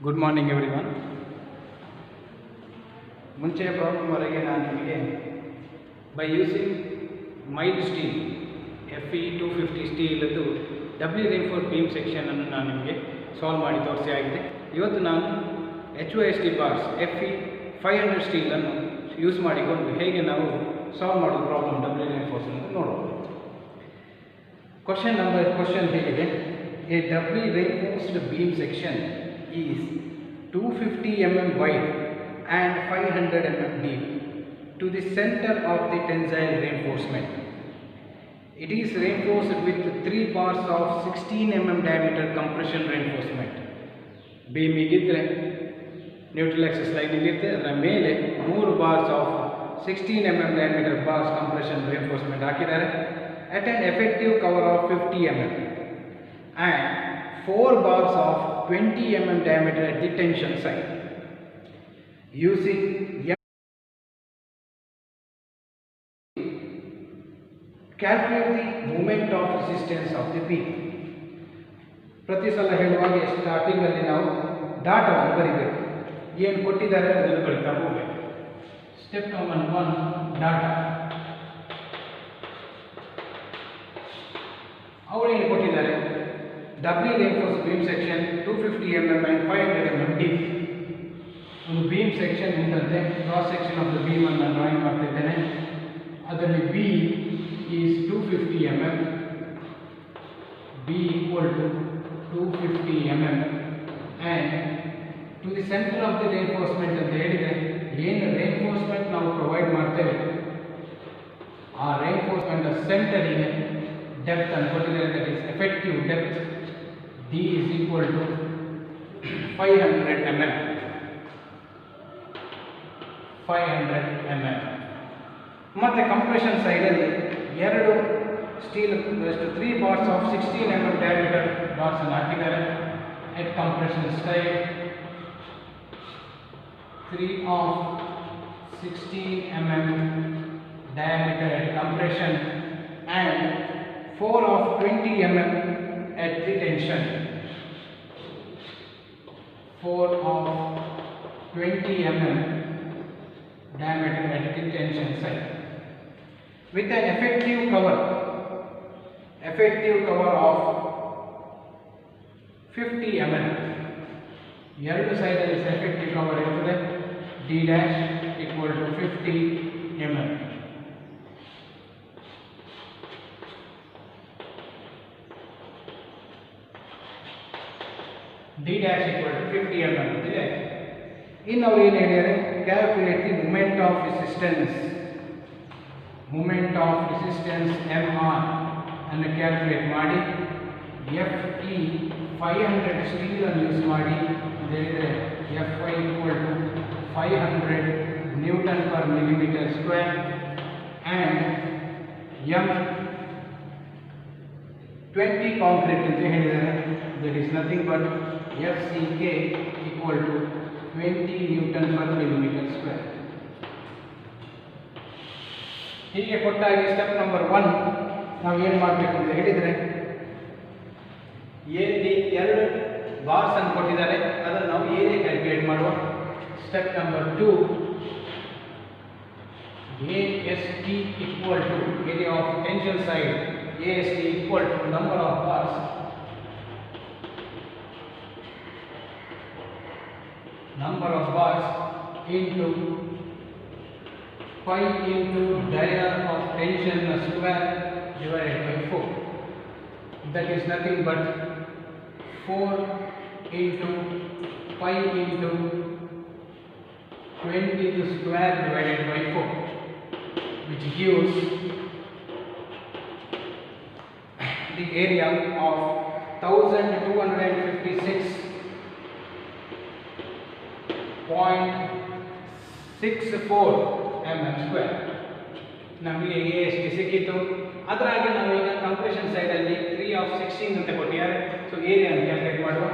Good morning everyone. ಮುಂಚೆಯ problem ವರೆಗೆ ನಾನು ನಿಮಗೆ by using mild steel FE 250 ಸ್ಟೀಲದ್ದು ಡಬ್ಲ್ಯೂ ರೇನ್ಫೋರ್ಸ್ ಬೀಮ್ ಸೆಕ್ಷನನ್ನು ನಾನು ನಿಮಗೆ ಸಾಲ್ವ್ ಮಾಡಿ ತೋರಿಸಿ ಆಗಿದೆ. ಇವತ್ತು ನಾನು HOST ಬಾರ್ಸ್ FE 500 ಸ್ಟೀಲನ್ನು ಯೂಸ್ ಮಾಡಿಕೊಂಡು ಹೇಗೆ ನಾವು ಸಾಲ್ವ್ ಮಾಡೋದು ಪ್ರಾಬ್ಲಮ್ ಡಬ್ಲ್ಯೂ ರೇನ್ಫೋರ್ಸ್ ಅಂತ ನೋಡೋದು. ಕ್ವಶನ್ ಹೇಗಿದೆ, A W ರೇನ್ಫೋರ್ಸ್ಡ್ beam section is 250 mm wide and 500 mm deep to the center of the tensile reinforcement. It is reinforced with 3 bars of 16 mm diameter compression reinforcement. Beam igidre neutral axis line igitte adra mele 3 bars of 16 mm diameter bars compression reinforcement hakidare at an effective cover of 50 mm and 4 bars of 20 mm diameter at the tension side. Using calculate the moment of resistance of the beam. ಪ್ರತಿ ಸಲ ಹೇಳುವಾಗ starting ಅಲ್ಲಿ ನಾವು ಡಾಟಾವನ್ನು ಬರೀಬೇಕು. ಏನು ಕೊಟ್ಟಿದ್ದಾರೆ ಅದನ್ನು ಬರೀತಾ ಹೋಗಬೇಕು. Step number 1 data. ಅವರು ಏನು ಕೊಟ್ಟಿದ್ದಾರೆ, doubly reinforce beam section 250 mm and 500 mm deep. ಒಂದು ಬೀಮ್ ಸೆಕ್ಷನ್ ಇದ್ದಂತೆ cross section of the beam ಅನ್ನು ಡ್ರಾಯಿಂಗ್ ಮಾಡ್ತಾ ಇದ್ದೇನೆ. ಅದರಲ್ಲಿ B is 250 mm, B equal to 250 mm and to the centre of the reinforcement ಅಂತ ಹೇಳಿದರೆ ಏನು ರೇನ್ಫೋರ್ಸ್ಮೆಂಟ್ ನಾವು ಪ್ರೊವೈಡ್ ಮಾಡ್ತೇವೆ ಆ ರೇನ್ಫೋರ್ಸ್ಮೆಂಟ್ ಸೆಂಟರಿಗೆ ಡೆಪ್ತ್ ಅನ್ನು ಕೊಟ್ಟಿದ್ದಾರೆ. That is effective depth D is equal to 500 mm. 500 mm. ಮತ್ತೆ ಕಂಪ್ರೆಷನ್ ಸೈಡಲ್ಲಿ ಎರಡು steel 3 bars of 16 mm diameter bars ಅನ್ನು ಹಾಕಿದ್ದಾರೆ. ಎಟ್ compression side 3 of 16 mm diameter at compression and 4 of 20 mm at the tension. 4 of 20 mm diameter at the tension side with an effective cover of 50 mm. ಎರಡು ಸೈಡಲ್ಲಿ effective cover ಇರ್ತದೆ. D dash equal to 50 mm. D dash equal to 50 mm ಅಂತಿದೆ. ಇನ್ನು ಅವರು ಏನು ಹೇಳಿದ್ದಾರೆ, calculate the moment of resistance MR ಅನ್ನು calculate ಮಾಡಿ FE 500 ಸ್ಟೀಲ್ ಅನ್ನು ಯೂಸ್ ಮಾಡಿ ಅಂತ ಹೇಳಿದರೆ FY equal to 500 newton per millimetre square and M 20 concrete ಅಂತ ಹೇಳಿದ್ದಾರೆ. That is nothing but FCK equal to 20 Newton per millimeter square. ಹೀಗೆ ಕೊಟ್ಟಾಗ ಸ್ಟೆಪ್ ನಂಬರ್ 1 ನಾವು ಏನು ಮಾಡಬೇಕು ಅಂತ ಹೇಳಿದರೆ, ಎರಡು ಬಾರ್ಸ್ ಅನ್ನು ಕೊಟ್ಟಿದ್ದಾರೆ, ಅದನ್ನು ನಾವು ಏರಿಯಾ ಕ್ಯಾಲ್ಕುಲೇಟ್ ಮಾಡುವ. Step number 2 AST equal to area of tension side, AST equal to number of bars into pi into dia of tension square divided by 4. That is nothing but 4 into pi into 20 to square divided by 4, which gives the area of 1256.64 mm square. ನಮಗೆ AST ಸಿಕ್ಕಿತ್ತು. ಅದರಾಗೆ ನಾವೀಗ compression ಸೈಡಲ್ಲಿ 3 of 16 ಅಂತ ಕೊಟ್ಟಿದ್ದಾರೆ. So ಏರಿಯಾನ calculate ಮಾಡುವ.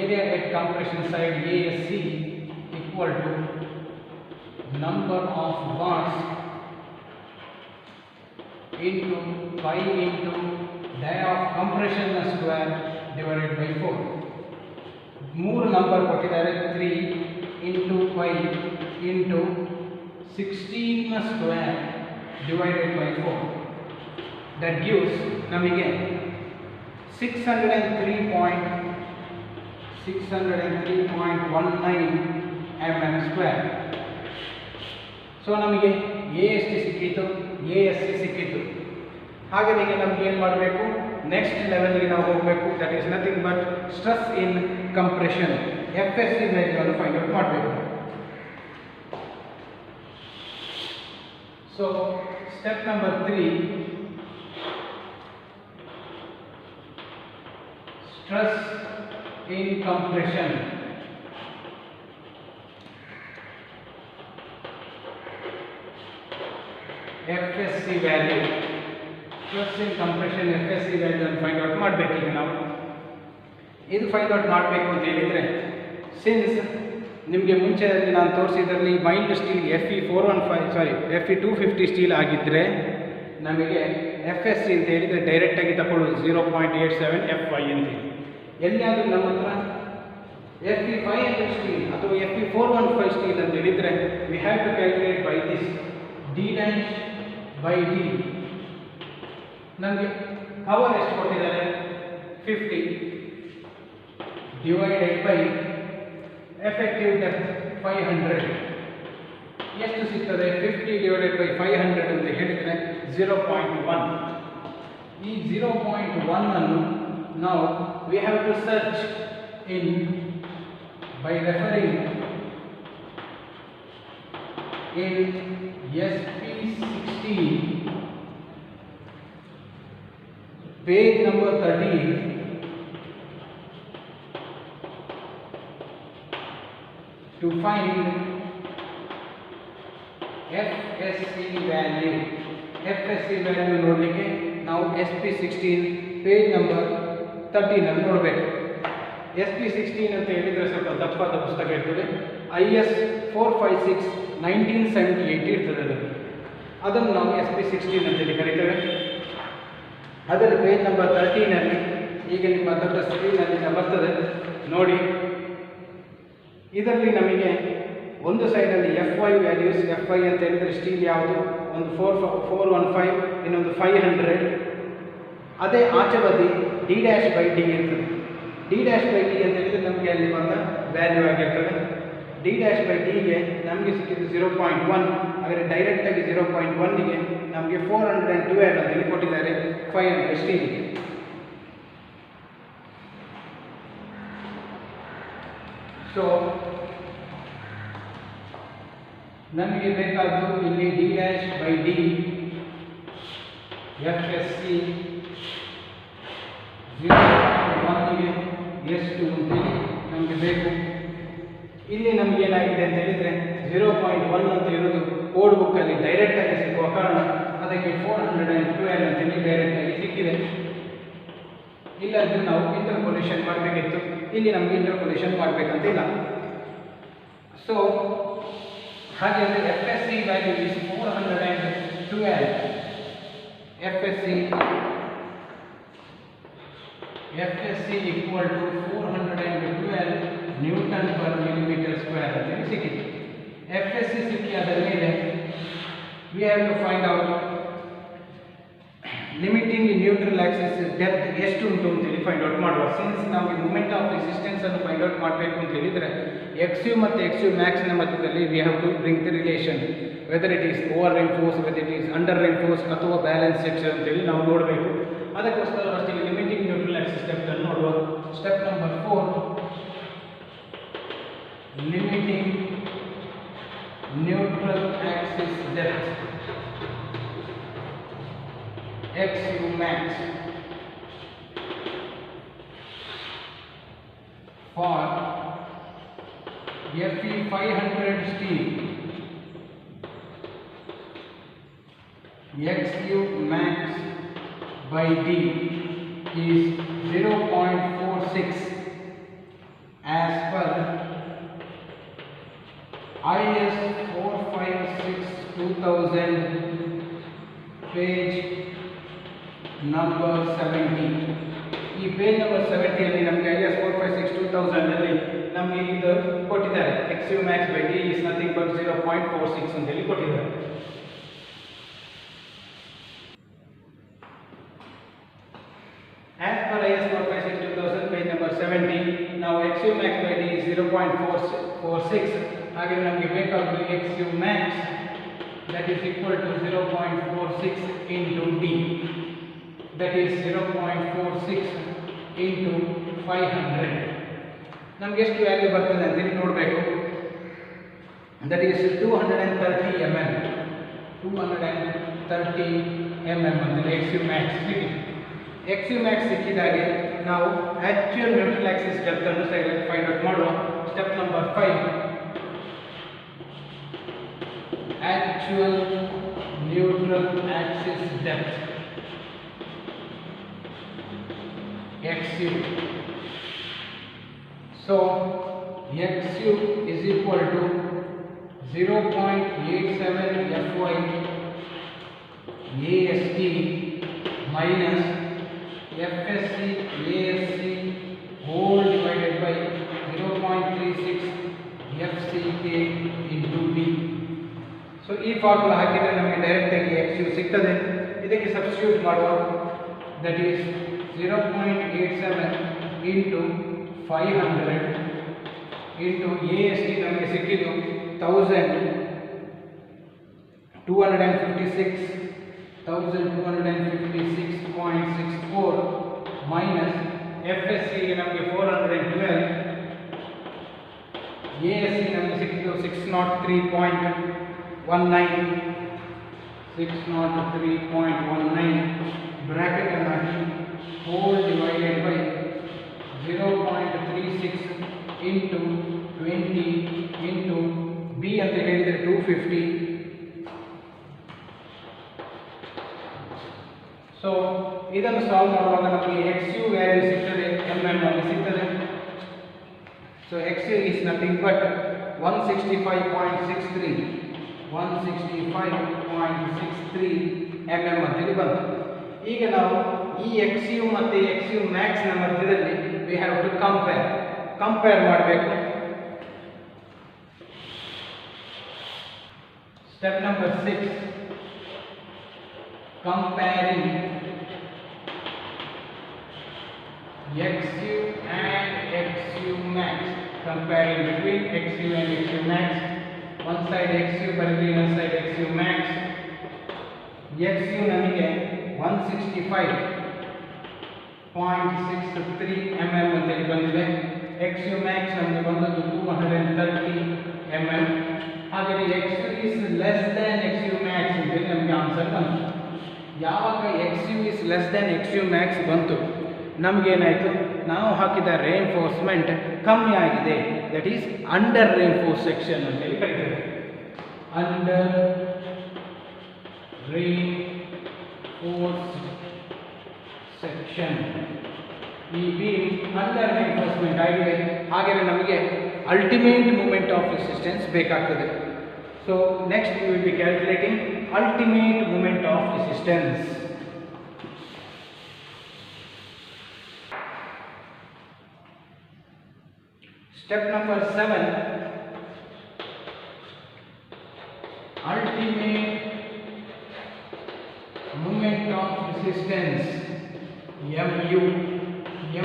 Area at compression side ASC equal to number of bars into pi into dia of compression square divided by 4. ಮೂರು ನಂಬರ್ ಕೊಟ್ಟಿದ್ದಾರೆ 3 into 5 into 16 square divided by 4 that gives ನಮಗೆ 603.19 mm square. So ನಮಗೆ A S T ಸಿಕ್ಕಿತ್ತು, A S C ಸಿಕ್ಕಿತ್ತು. ಹಾಗೆ ನಮಗೆ ಏನು ಮಾಡಬೇಕು, ನೆಕ್ಸ್ಟ್ ಲೆವೆಲ್ಗೆ ನಾವು ಹೋಗಬೇಕು. That is nothing but stress in compression, F S C ವ್ಯಾಲ್ಯೂವನ್ನು ಫೈಂಡ್ ಔಟ್ ಮಾಡಬೇಕು. So step number 3, stress in compression. FSC value, stress in compression FSC value ಅನ್ನು ಫೈಂಡ್ ಔಟ್ ಮಾಡಬೇಕು. ಈಗ ನಾವು ಇದು ಫೈಂಡ್ ಔಟ್ ಮಾಡಬೇಕು ಅಂತ ಹೇಳಿದರೆ, ಸಿನ್ಸ್ ನಿಮಗೆ ಮುಂಚೆ ನಾನು ತೋರಿಸಿದ್ರಲ್ಲಿ ಮೈಲ್ಡ್ ಸ್ಟೀಲ್ FE250 ಸ್ಟೀಲ್ ಆಗಿದ್ದರೆ ನಮಗೆ FSC ಅಂತ ಹೇಳಿದರೆ ಡೈರೆಕ್ಟಾಗಿ ತಗೊಳ್ಳೋದು 0.87 FY ಅಂತೇಳಿ. ಎಲ್ಲಿಯಾದರೂ ನಮ್ಮ ಹತ್ರ FE500 ಸ್ಟೀಲ್ ಅಥವಾ FE415 ಸ್ಟೀಲ್ ಅಂತ ಹೇಳಿದರೆ we have to calculate by this D dash by D. ನಮಗೆ ಕವರ್ ಎಷ್ಟು ಕೊಟ್ಟಿದ್ದಾರೆ, 50 ಡಿವೈಡೆಡ್ ಬೈ ಎಫೆಕ್ಟಿವ್ ಡೆಪ್ತ್ 500 ಎಷ್ಟು ಸಿಗ್ತದೆ, 50 ಡಿವೈಡೆಡ್ ಬೈ 500 ಅಂತ ಹೇಳಿದರೆ 0.1. ಈ 0.1 ಅನ್ನು ನಾವು we have to search in by referring in SP16 page number 13 to find FSC value. FSC value ನೋಡಲಿಕ್ಕೆ ನಾವು SP16 ಪೇಜ್ ನಂಬರ್ 13 ಅನ್ನು ನೋಡಬೇಕು. SP16 ಅಂತ ಹೇಳಿದರೆ ಸ್ವಲ್ಪ ದಪ್ಪದ ಪುಸ್ತಕ ಇರ್ತದೆ. IS 456 1978 ಇರ್ತದೆ. ಅದನ್ನು ನಾವು SP16 ಅಂತೇಳಿ ಕರೀತೇವೆ. ಅದರ ಪೇಜ್ ನಂಬರ್ 13 ಈಗ ನಿಮ್ಮ ದೊಡ್ಡ ಸ್ಕ್ರೀನಲ್ಲಿ ಬರ್ತದೆ ನೋಡಿ. ಇದರಲ್ಲಿ ನಮಗೆ ಒಂದು ಸೈಡಲ್ಲಿ FY ವ್ಯಾಲ್ಯೂಸ್, FY ಅಂತ ಹೇಳಿದರೆ ಸ್ಟೀಲ್ ಯಾವುದು, ಒಂದು 415, ಇನ್ನೊಂದು 500. ಅದೇ ಆಚೆ ಬದಿ D ಡ್ಯಾಶ್ ಬೈ D ಇರ್ತದೆ. D ಡ್ಯಾಶ್ ಬೈ D ಅಂತ ಹೇಳಿದರೆ ನಮಗೆ ಅಲ್ಲಿ ಬಂದ ವ್ಯಾಲ್ಯೂ ಆಗಿರ್ತದೆ. D ಡ್ಯಾಶ್ ಬೈ Dಗೆ ನಮಗೆ ಸಿಕ್ಕಿದ್ದು 0.1. ಹಾಗಾದರೆ ಡೈರೆಕ್ಟಾಗಿ 0.1ಗೆ ನಮಗೆ 412 ಅಂತೇಳಿ ಕೊಟ್ಟಿದ್ದಾರೆ 500 ಸ್ಟೀಲಿಗೆ. ಸೊ ನಮಗೆ ಬೇಕಾದ್ದು ಇಲ್ಲಿ D dash by D FSC 0.1ಗೆ ಎಷ್ಟು ಅಂತೇಳಿ ನಮಗೆ ಬೇಕು. ಇಲ್ಲಿ ನಮಗೆ ಏನಾಗಿದೆ ಅಂತ ಹೇಳಿದರೆ 0.1 ಅಂತ ಇರೋದು ಕೋಡ್ ಬುಕ್ಕಲ್ಲಿ ಡೈರೆಕ್ಟಾಗಿ ಸಿಗುವ ಕಾರಣ ಅದಕ್ಕೆ 412 ಅಂತೇಳಿ ಡೈರೆಕ್ಟಾಗಿ ಸಿಕ್ಕಿದೆ. ಇಲ್ಲಾಂದರೆ ನಾವು ಇಂಟರ್ಪೋಲೇಷನ್ ಮಾಡಬೇಕಿತ್ತು. ಇಲ್ಲಿ ನಮಗೆ ಇಂಟರ್ಪೋಲೇಷನ್ ಮಾಡಬೇಕಂತಿಲ್ಲ. ಸೊ ಹಾಗೆಂದರೆ FSC value is 412. FSC equal to 412 newton per millimetre square ಅಂತೇಳಿ ಸಿಕ್ಕಿದೆ. FSC ಸಿಕ್ಕಿ ಅದರ ಮೇಲೆ we have to find out limiting neutral axis depth ಎಷ್ಟು ಉಂಟು ಅಂತೇಳಿ ಫೈಂಡ್ ಔಟ್ ಮಾಡುವ. ಸಿನ್ಸ್ ನಾವು ಮೂಮೆಂಟ್ ಆಫ್ ರೆಸಿಸ್ಟೆನ್ಸ್ ಅನ್ನು ಫೈಂಡ್ ಔಟ್ ಮಾಡಬೇಕು ಅಂತ ಹೇಳಿದರೆ XU ಮತ್ತು XU ಮ್ಯಾಕ್ಸ್ನ ಮಧ್ಯದಲ್ಲಿ we have to bring the relation, whether it is over reinforce, whether it is under ರೆನ್ಫೋರ್ಸ್ ಅಥವಾ ಬ್ಯಾಲೆನ್ಸ್ ಸೆಕ್ಷನ್ ಅಂತೇಳಿ ನಾವು ನೋಡಬೇಕು. ಅದಕ್ಕೋಸ್ಕರ ಫಸ್ಟಿಗೆ ಲಿಮಿಟಿಂಗ್ ನ್ಯೂಟ್ರಲ್ ಆಕ್ಸಿಸ್ ಡೆಪ್ತ್ ಅನ್ನು ನೋಡುವ. Step number 4, limiting neutral axis depth XU max for Fe500 steel. XU max by D is 0.46 as per IS 456/2000 page number 70. ಈ page number 70 ಅಲ್ಲಿ ನಮಗೆ IS 456 2000 ಅಲ್ಲಿ ನಮಗೆ ಇದು ಕೊಟ್ಟಿದ್ದಾರೆ XU max by D is nothing but 0.46 ಅಂತ ಹೇಳಿ ಕೊಟ್ಟಿದ್ದಾರೆ. As per IS 456 2000 page number 70 ನಾವು XU max by D is 0.46 ಹಾಗೆ ನಮಗೆ ಬೇಕಾಗಿರೋ XU max that is equal to 0.46 into D, that is 0.46 into 500. ನಮಗೆ ಎಷ್ಟು ವ್ಯಾಲ್ಯೂ ಬರ್ತದೆ ಅಂತ ಹೇಳಿ ನೋಡಬೇಕು. that is 230 mm ಅಂತ XU max ಸಿಕ್ಕಿದೆ. XU max ಸಿಕ್ಕಿದಾಗೆ ನಾವು ಆಕ್ಚುಯಲ್ ನ್ಯೂಟ್ರಲ್ ಆಕ್ಸಿಸ್ ಡೆಪ್ತ್ ಅನ್ನು ಫೈಂಡ್ ಔಟ್ ಮಾಡುವ. Step number 5, actual neutral axis depth XU. So XU is equal to 0.87 FY AST minus FSC ASC whole divided by 0.36 FCK into D. So ಈ formula ಹಾಕಿದರೆ ನಮಗೆ direct ಆಗಿ XU ಸಿಗ್ತದೆ. ಇದಕ್ಕೆ substitute ಮಾಡುವ. That is 0.87 into 500 into AST ನಮಗೆ ಸಿಕ್ಕಿದ್ದು 1256.64 minus FSC ನಮಗೆ 412, ASC ನಮಗೆ ಸಿಕ್ಕಿದ್ದು 603.19 ಬ್ರಾಕೆಟ್ ಅನ್ನು ಹಾಕಿ whole divided by 0.36 into 20 into B ಅಂತ ಹೇಳಿದರೆ 250. ಸೊ ಇದನ್ನು ಸಾಲ್ವ್ ಮಾಡುವಾಗ ನಮಗೆ XU ವ್ಯಾಲ್ಯೂ ಸಿಗ್ತದೆ, mm ಅಲ್ಲಿ ಸಿಗ್ತದೆ. So XU is nothing but 165.63 mm ಅಂತೇಳಿ ಬಂತು. ಈಗ ನಾವು ಈ XU ಮತ್ತು XU max ನ ಮಧ್ಯದಲ್ಲಿ we have to ಕಂಪೇರ್ ಮಾಡಬೇಕು. Step number 6, comparing XU and XU max. Comparing between XU and XU max. One side XU ಬರಲಿ, one side XU max. XU ನಮಗೆ 165.63 mm ಅಂತ ಬಂದಿದೆ. XU max ನಮಗೆ ಬಂದದ್ದು 230 mm. ಹಾಗಾಗಿ XU is less than XU max ಅಂತ ನಮಗೆ answer ಬಂತು. ಯಾವಾಗ XU is less than XU max ಬಂತು ನಮಗೇನಾಯಿತು, ನಾವು ಹಾಕಿದ ರೇನ್ಫೋರ್ಸ್ಮೆಂಟ್ ಕಮ್ಮಿ ಆಗಿದೆ. That is under reinforce section ಅಂತೇಳಿ ಕರೀತಾರೆ. Under reinforce section. ಈ ಬೀಮ್ ಅಂಡರ್ ರೇನ್ಫೋರ್ಸ್ಮೆಂಟ್ ಆಗಿದೆ. ಹಾಗೆಯೇ ನಮಗೆ ಅಲ್ಟಿಮೇಟ್ ಮೂಮೆಂಟ್ ಆಫ್ ರೆಸಿಸ್ಟೆನ್ಸ್ ಬೇಕಾಗ್ತದೆ. So next we will be calculating ultimate moment of resistance. Step number 7, ultimate moment of resistance MU.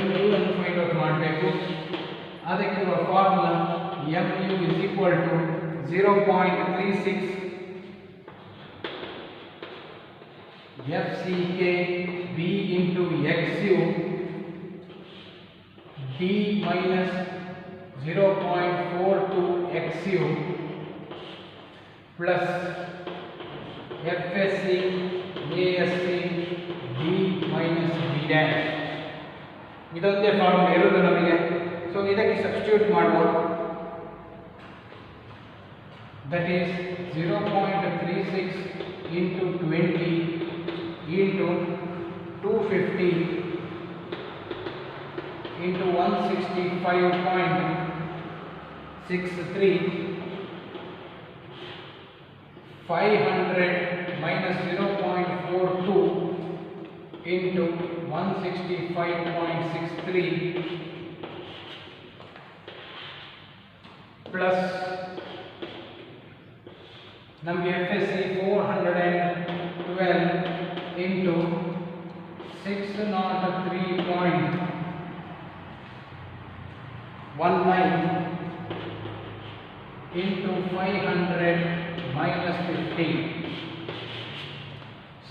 MU ಅನ್ನು find out ಮಾಡಬೇಕು. ಅದಕ್ಕೆ formula MU is equal to 0.36 FCK B into XU D minus 0.42 XU plus FSC ASC D minus B dash. ಇದೊಂದೇ form ಇರೋದು ನಮಗೆ. So ಇದಕ್ಕೆ substitute ಮಾಡುವ. That is 0.36 into 20 into 250 into 165.63 500 minus 0.42 into 165.63 plus ನಮಗೆ FSC 412 into 603.19 into 500 minus 50.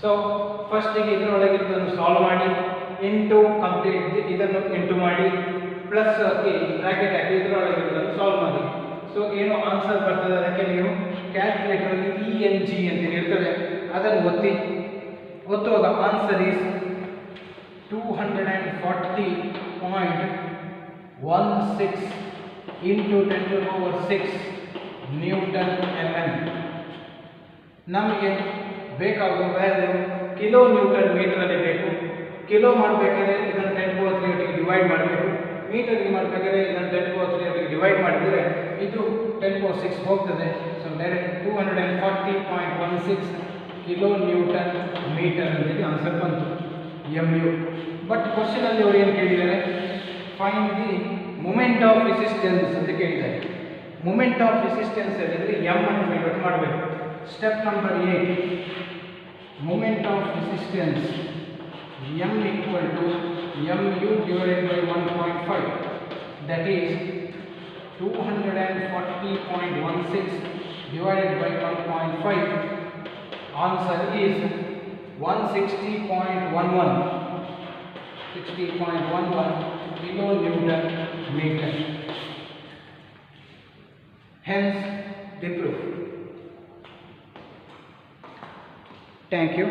So first ಇದರೊಳಗಿರೋದನ್ನು solve ಮಾಡಿ into complete ಇದನ್ನು into ಮಾಡಿ ಪ್ಲಸ್ ಬ್ರಾಕೆಟ್ ಹಾಕಿ ಇದರೊಳಗಿರೋದನ್ನು ಸಾಲ್ವ್ ಮಾಡಿ. ಸೊ ಏನು ಆನ್ಸರ್ ಬರ್ತದೆ ಅದಕ್ಕೆ ನೀವು ಕ್ಯಾಲ್ಕುಲೇಟರ್ ಅಲ್ಲಿ ENG ಅಂತ ಇರ್ತದೆ ಅದನ್ನು ಒತ್ತುವಾಗ answer is 240.16 into 10 to the power 6 newton mm. ನಮಗೆ ಬೇಕಾಗುವ ವ್ಯಾಲ್ಯೂ ಕಿಲೋ ನ್ಯೂಟನ್ ಮೀಟರಲ್ಲಿ ಬೇಕು. ಕಿಲೋ ಮಾಡಬೇಕಾದ್ರೆ ಇದನ್ನು 10 to the 3 ಒಟ್ಟಿಗೆ ಡಿವೈಡ್ ಮಾಡಬೇಕು. ಮೀಟರ್ಗೆ ಮಾಡಬೇಕಾದ್ರೆ ಇದನ್ನು 10 to the 3 ಒಟ್ಟಿಗೆ ಡಿವೈಡ್ ಮಾಡಿದರೆ ಇದು 10 to the 6 ಹೋಗ್ತದೆ. So direct 240.16 kilo newton metre ಅಂತೇಳಿ ಆನ್ಸರ್ ಬಂತು MU. ಬಟ್ ಕ್ವಶನ್ ಅಲ್ಲಿ ಅವರು ಏನು ಕೇಳಿದ್ದಾರೆ, find the moment of resistance ಅಂತ ಕೇಳಿದ್ದಾರೆ. ಮೂಮೆಂಟ್ ಆಫ್ ರೆಸಿಸ್ಟೆನ್ಸ್ ಹೇಳಿದ್ರೆ m ಅನ್ನು ಫೈಂಡ್ ಔಟ್ ಮಾಡಬೇಕು. Step number 8, moment of resistance m equal to mu divided by 1.5, that is 240.16 divided by 1.5. Answer is 160.11 kilo Newton meter. Hence the proof. Thank you.